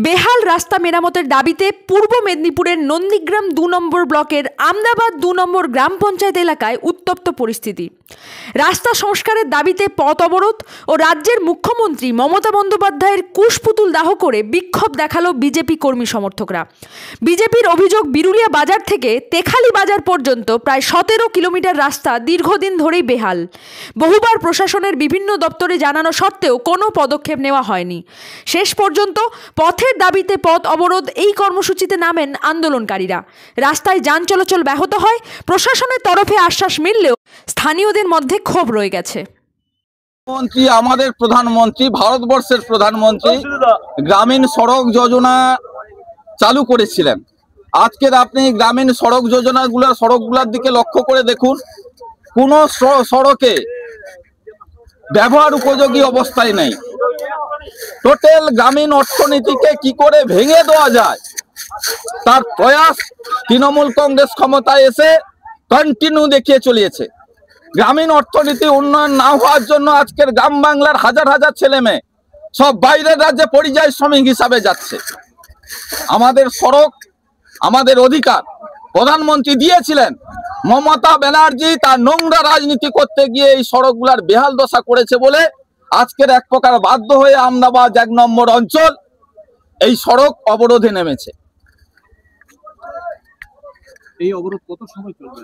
বেহাল রাস্তা মেরামতের দাবিতে পূর্ব মেদিনীপুরের নন্দীগ্রাম ২ নম্বর ব্লকের আমদাবাদ ২ নম্বর গ্রাম পঞ্চায়েত এলাকায় উত্তপ্ত পরিস্থিতি। রাস্তা সংস্কারের দাবিতে পথ অবরোধ ও রাজ্যের মুখ্যমন্ত্রী মমতা বন্দ্যোপাধ্যায়ের কুশপুতুল দাহ করে বিক্ষোভ দেখালো বিজেপি কর্মী সমর্থকরা। বিজেপির অভিযোগ, বিরুলিয়া বাজার থেকে তেখালি বাজার পর্যন্ত প্রায় ১৭ কিলোমিটার রাস্তা দীর্ঘদিন ধরেই বেহাল। বহুবার প্রশাসনের বিভিন্ন দপ্তরে জানানো সত্ত্বেও কোনো পদক্ষেপ নেওয়া হয়নি। শেষ পর্যন্ত পথের দাবিতে পথ অবরোধ এই কর্মসূচিতে নামেন আন্দোলনকারীরা। রাস্তায় যান চলাচল ব্যাহত হয়। প্রশাসনের তরফে আশ্বাস মিললেও স্থানীয়দের মধ্যে ক্ষোভ রয়ে গেছে। আমাদের প্রধানমন্ত্রী, ভারতবর্ষের প্রধানমন্ত্রী গ্রামীণ সড়ক যোজনা চালু করেছিলেন। আজকের আপনি গ্রামীণ সড়কগুলোর দিকে লক্ষ্য করে দেখুন, কোনো সড়কে ব্যবহার উপযোগী অবস্থায় নেই। টোটাল গ্রামীণ অর্থনীতিকে কি করে ভেঙে দেওয়া যায় তার প্রয়াস তৃণমূল কংগ্রেস ক্ষমতায় এসে কন্টিনিউ দেখিয়ে চলিয়েছে। গ্রামীণ অর্থনীতি উন্নয়ন না হওয়ার জন্য আজকের গ্রাম বাংলার হাজার হাজার ছেলে মেয়ে সব বাইরের রাজ্যে পরিযায়ী শ্রমিক হিসাবে যাচ্ছে। আমাদের সড়ক আমাদের অধিকার প্রধানমন্ত্রী দিয়েছিলেন। মমতা ব্যানার্জি তার নোংরা রাজনীতি করতে গিয়ে এই সড়কগুলার বেহাল দশা করেছে বলে আজকের এক প্রকার বাধ্য হয়ে আমদাবাদ ১ নম্বর অঞ্চল এই সড়ক অবরোধে নেমেছে। এই অবরোধ কত সময় চলবে?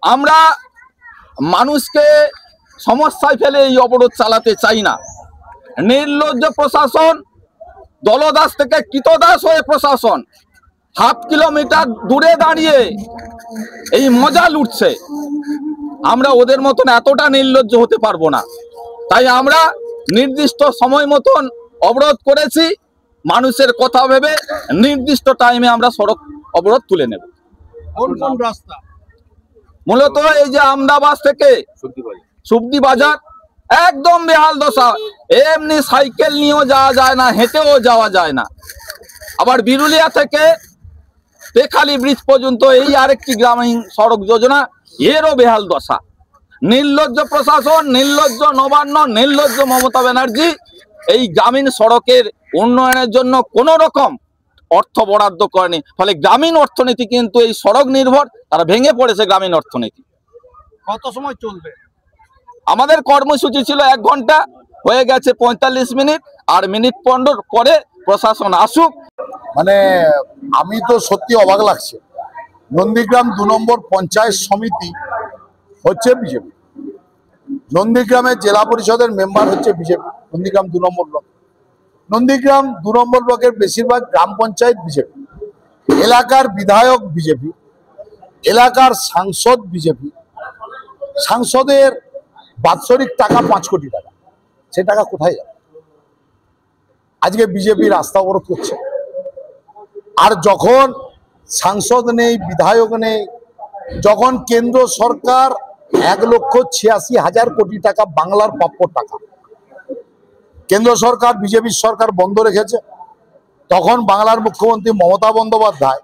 আমরা মানুষকে সমস্যায় ফেলে এই অবরোধ চালাতে চাই না। নির্লজ্জ প্রশাসন, দলদাস থেকে কৃতদাস হয়ে প্রশাসন হাফ কিলোমিটার দূরে দাঁড়িয়ে এই মজা লুটছে। আমরা ওদের মতন এতটা নির্লজ্জ হতে পারবো না। তাই আমরা নির্দিষ্ট সময় মতন অবরোধ করেছি। মানুষের কথা ভেবে নির্দিষ্ট টাইমে আমরা সড়ক অবরোধ তুলে নেব। কোন রাস্তা? মূলত এই যে আমদাবাদ থেকে সুবদি বাজার একদম বেহাল দশা। এমনি সাইকেল নিয়েও যাওয়া যায় না, হেঁটেও যাওয়া যায় না। আবার বিরুলিয়া থেকে তেখালি ব্রিজ পর্যন্ত এই আরেকটি গ্রামীণ সড়ক যোজনা, এরও বেহাল দশা। নির্লজ্জ প্রশাসন, নির্লজ্জ নবান্ন, নির্লজ্জ মমতা ব্যানার্জি এই গ্রামীণ সড়কের উন্নয়নের জন্য কোনো রকম অর্থ বরাদ্দ করেনি। ফলে গ্রামীণ অর্থনীতি কিন্তু এই সড়ক নির্ভর, তারা ভেঙে পড়েছে গ্রামীণ অর্থনীতি। কত সময় চলবে? আমাদের কর্মসূচি ছিল ১ ঘন্টা, হয়ে গেছে ৪৫ মিনিট। আর মিনিট ১৫ পরে প্রশাসন আসুক। মানে আমি তো সত্যি অবাক লাগছে। নন্দীগ্রাম ২ নম্বর পঞ্চায়েত সমিতি হচ্ছে বিজেপি, নন্দীগ্রামের জেলা পরিষদের মেম্বার হচ্ছে বিজেপি, নন্দীগ্রাম ২ নম্বর ব্লক। নন্দীগ্রাম ২ নম্বর ব্লকের বেশিরভাগ গ্রাম পঞ্চায়েত বিজেপি, এলাকার বিধায়ক বিজেপি, এলাকার সাংসদ বিজেপি। সাংসদের বাৎসরিক টাকা ৫ কোটি টাকা, সে টাকা কোথায় যাবে? আজকে বিজেপি রাস্তা অবরোধ করছে। আর যখন সাংসদ নেই, বিধায়ক নেই, যখন কেন্দ্র সরকার ১,৮৬,০০০ কোটি টাকা বাংলার প্রাপ্য টাকা কেন্দ্র সরকার, বিজেপির সরকার বন্ধ রেখেছে, তখন বাংলার মুখ্যমন্ত্রী মমতা বন্দ্যোপাধ্যায়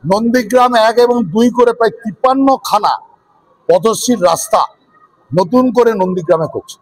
নন্দীগ্রাম ১ এবং ২ করে প্রায় ৫৩ খানা পথশ্রীর রাস্তা নতুন করে নন্দীগ্রামে করছে।